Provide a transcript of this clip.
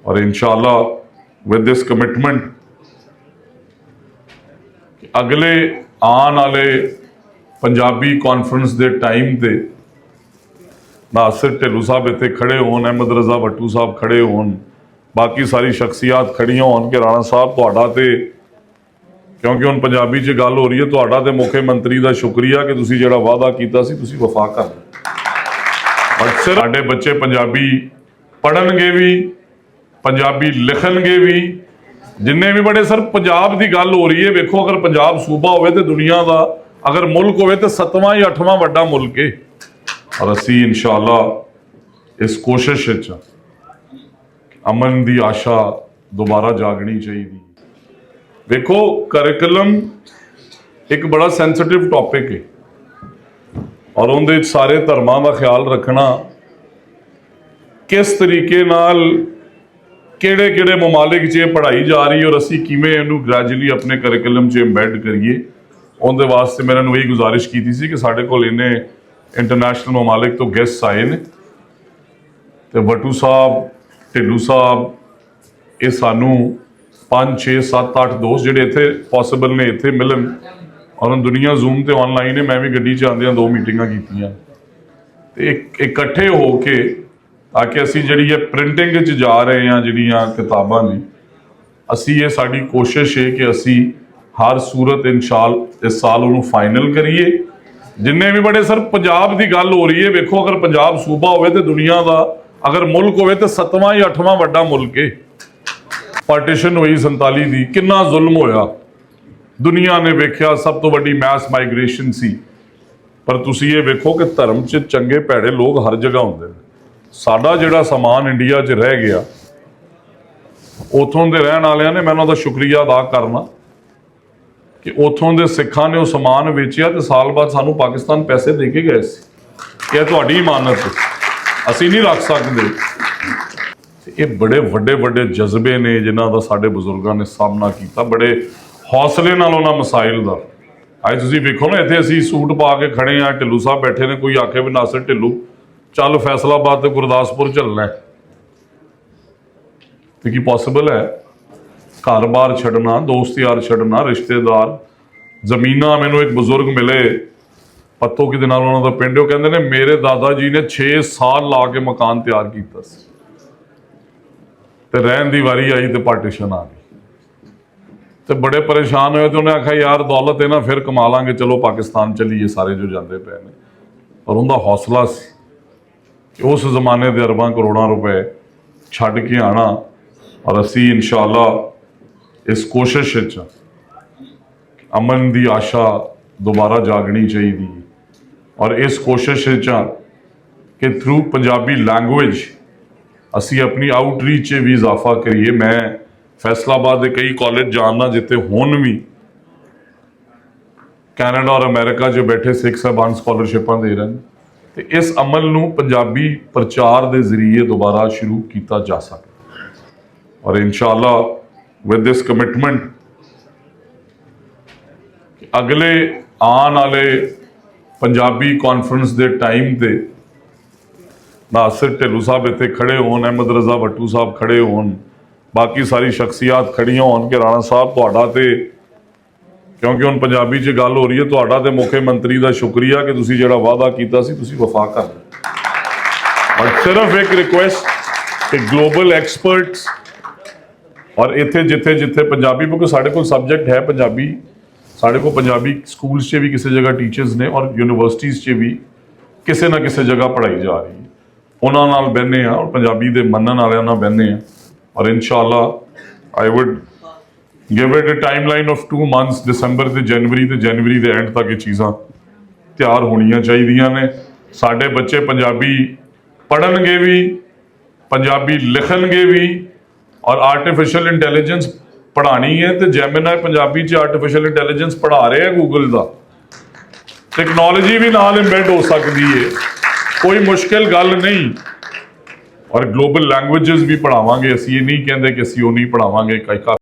और इंशाअल्लाह with this commitment अगले आने वाले पंजाबी कॉन्फ्रेंस के टाइम पे नासिर ढिल्लों साहब इतने खड़े होन, अहमद रजा भट्टू साहब खड़े होन, बाकी सारी शख्सियात खड़ियां होन कि राणा साहब तुहाडा ते क्योंकि हुण पंजाबी च गल हो रही है, तुहाडा ते मुख्यमंत्री का शुक्रिया कि तुसीं जिहड़ा वादा कीता सी तुसीं वफा कर बट सिर्फ साडे बच्चे पंजाबी पढ़नगे भी, पंजाबी लिखणगे भी, जिन्ने भी बड़े सर पंजाब की गल हो रही है। वेखो अगर पंजाब सूबा होवे तो दुनिया का अगर मुल्क होवे तो 7वां या 8वां वड्डा मुल्क है। और असी इंशाअल्लाह इस कोशिश अमन की आशा दोबारा जागनी चाहिए। देखो करिकुलम एक बड़ा सेंसिटिव टॉपिक है और उनके सारे धर्मां का ख्याल रखना, किस तरीके नाल किहड़े किहड़े ममालिक च पढ़ाई जा रही है और असी किवें इहनूं ग्रैजुअली अपने करिकुलम च एम्बैड करिए। उनके वास्ते मैं इन्होंने यही गुजारिश की थी कि साढ़े कोल इन्ने इंटरनेशनल ममालिक तो गेस्ट आए ने ते भट्टू साहब, ढिल्लों साहब, ये सानू 5 6 7 8 दोस्त जिहड़े इत्थे पॉसिबल ने इत्थे मिलन और दुनिया जूम ते ऑनलाइन है। मैं भी गड्डी च आंदियां 2 मीटिंगां कीतियां ते इकट्ठे होके ताकि असी जिहड़ी है प्रिंटिंग च जा रहे हैं जिहड़ियां किताबां ने, असी ये साडी कोशिश है कि असी हर सूरत इंशाअल्लाह इस साल उन्होंने फाइनल करिए। जिन्ने भी बड़े सर पंजाब की गल हो रही है, वेखो अगर पंजाब सूबा होवे तो दुनिया का अगर मुल्क होवे तो 7वां या 8वां वड्डा मुल्क है। पार्टीशन हुई 47 की, कितना जुल्म होया, दुनिया ने वेख्या, सब तो वड्डी मैस माइग्रेशन सी। पर तुसी ये वेखो कि धर्म च चंगे भैड़े लोग हर जगह होंदे ने। साडा जिहड़ा समान इंडिया च रह गया, उथों दे रहण वालियां ने, मैं उन्हां दा शुक्रिया अदा करना कि उथों दे सिखां ने वो समान वेचिया तो साल बाद सानू पाकिस्तान पैसे दे के गए सी। यह तुहाडी इमानत है, असी नहीं रख सकते। ये बड़े वड्डे वड्डे जज्बे ने जिन्हां दा साडे बुजुर्गां ने सामना किया, बड़े हौसले नाल उन्हां मसाइल दा। अज तुसीं वेखो ना, इत्थे असीं सूट पा के खड़े हाँ, ढिल्लों साहब बैठे ने, कोई आखे भी नासिर ढिल्लों चल फैसलाबाद ते गुरदासपुर चलना है तो की पॉसिबल है? घर बार छड्डना, दोस्त यार छड्डना, रिश्तेदार, जमीना। मैनू एक बुजुर्ग मिले पत्तो कि उन्होंने का पिंड, कहते हैं मेरे दादा जी ने 6 साल ला के मकान तैयार किया तो रहन की वारी आई तो पार्टीशन आ गई तो बड़े परेशान हुए। तो उन्हें आखा यार दौलत है ना, फिर कमा लांगे, चलो पाकिस्तान चलीए सारे जो जाते पे ने। और उनका हौसला सी कि उस जमाने के अरबां करोड़ों रुपए छड्ड के आना। और असी इंशाअल्लाह इस कोशिश अमन की आशा दोबारा जागनी चाहिए। और इस कोशिश कि थ्रू पंजाबी लैंग्वेज असी अपनी आउटरीच भी इजाफा करिए। मैं फैसलाबाद के कई कॉलेज जानना जिते हुण भी कैनेडा और अमेरिका जो बैठे सिख साहबान स्कॉलरशिपां दे रहे हैं। तो इस अमल नूं पंजाबी प्रचार के जरिए दोबारा शुरू किया जा सकता और इंशाअल्लाह विद दिस कमिटमेंट अगले आने वाले पंजाबी कॉन्फ्रेंस के टाइम पे नासिर ढिल्लों साहब इतने खड़े होन, अहमद रजा भट्टू साहब खड़े होन, बाकी सारी शख्सियात खड़ियां होन कि राणा साहब तुहाडा ते क्योंकि हुण पंजाबी च गल हो रही है, तुहाडा ते मुख्यमंत्री का शुक्रिया कि तुसीं जिहड़ा वादा कीता सी तुसीं वफा कर। और सिर्फ एक रिक्वेस्ट कि ग्लोबल एक्सपर्ट्स और इत्थे जिथे जिथे पंजाबी, क्योंकि साढ़े को सबजैक्ट है पंजाबी, साढ़े को पंजाबी स्कूल्स च भी किसी जगह टीचर्स ने और यूनिवर्सिटीज़ च भी किसी ना किसी जगह पढ़ाई जा रही है। उन्होंने नाल बहने और पंजाबी के मनन वालियां नाल बहने और इंशाअल्लाह I would give it a timeline of 2 months, दिसंबर से जनवरी के एंड तक ये चीज़ां तैयार होनियां चाहिए ने। साडे बच्चे पंजाबी पढ़नगे भी, पंजाबी लिखणगे भी और आर्टिफिशियल इंटैलीजेंस पढ़ानी है तो जैमिनाई पंजाबी च आर्टिफिशियल इंटैलीजेंस पढ़ा रहे हैं गूगल का। टेक्नोलॉजी भी नाल इंबैड हो सकती है, कोई मुश्किल गल नहीं। और ग्लोबल लैंग्वेजेस भी पढ़ावांगे, असी ये नहीं कहते कि असी वो नहीं पढ़ावांगे।